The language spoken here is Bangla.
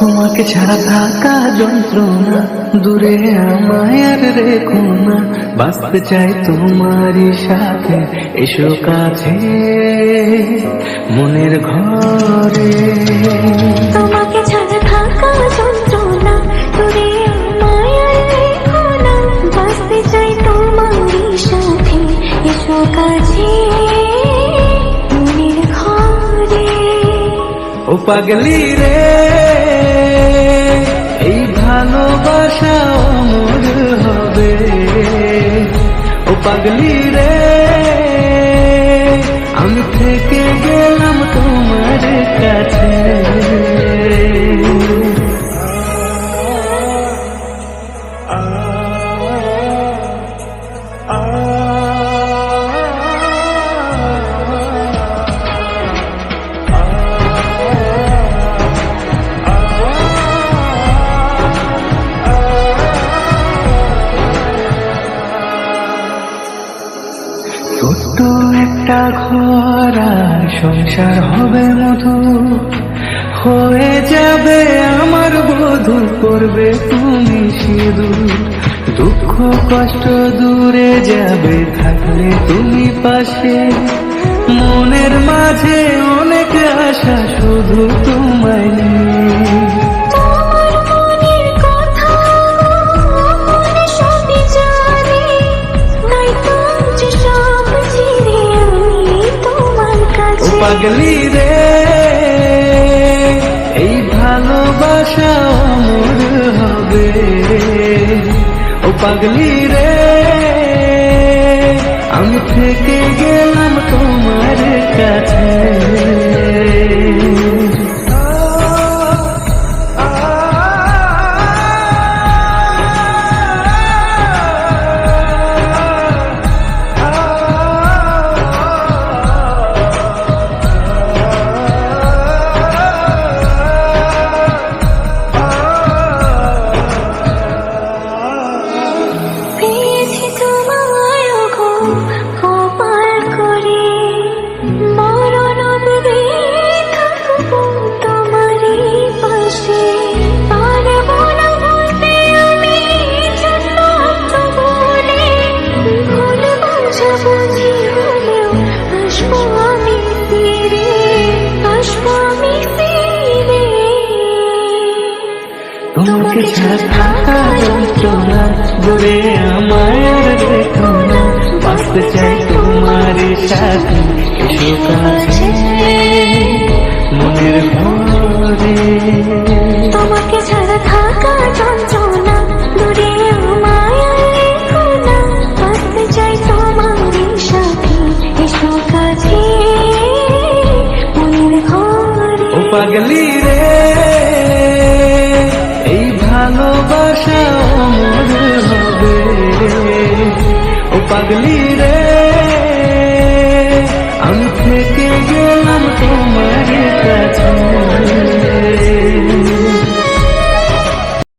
তোমাকে ছাড়া থাকা যন্ত্রণা, দূরে আমায় আর রেখো না, বাঁচতে চাই তোমারই সাথে, এসো কাছে মনের ঘরে। তোমাকে ছাড়া থাকা যন্ত্রণা, দূরে আমায় আর রেখো না, বাঁচতে চাই তোমারই সাথে, এসো কাছে মনের ঘরে। ও পাগলি রে, এই ভালোবাসা অমর হবে। ও পাগলি রে, আমি থেকে গেলাম তোমার কাছে। ছোট্ট একটা ঘর আর সংসার হবে মধু, হয়ে যাবে আমার বধূ, করবে তুমি সিঁদুর। দুঃখ কষ্ট দূরে যাবে থাকলে তুমি পাশে, মনের মাঝে অনেক আশা শুধু তোমায় নিয়ে। ও পাগলি রে, এই ভালোবাসা অমর হবে। ও পাগলি রে, আমি থেকে গেলাম তোমার কাছে। তোমাকে ছাড়া থাকা যন্ত্রণা, দূরে আমায় আর রেখো না, বাঁচতে চাই তোমার সাথে, এসো কাছে মনের ঘরে। তোমাকে ছাড়া থাকা যন্ত্রণা, দূরে আমায় আর রেখো না, বাঁচতে চাই তোমারই সাথে, এসো কাছে মনের ঘরে। ও পাগলি রে, এই ভালোবাসা অমর হবে। ও পাগলি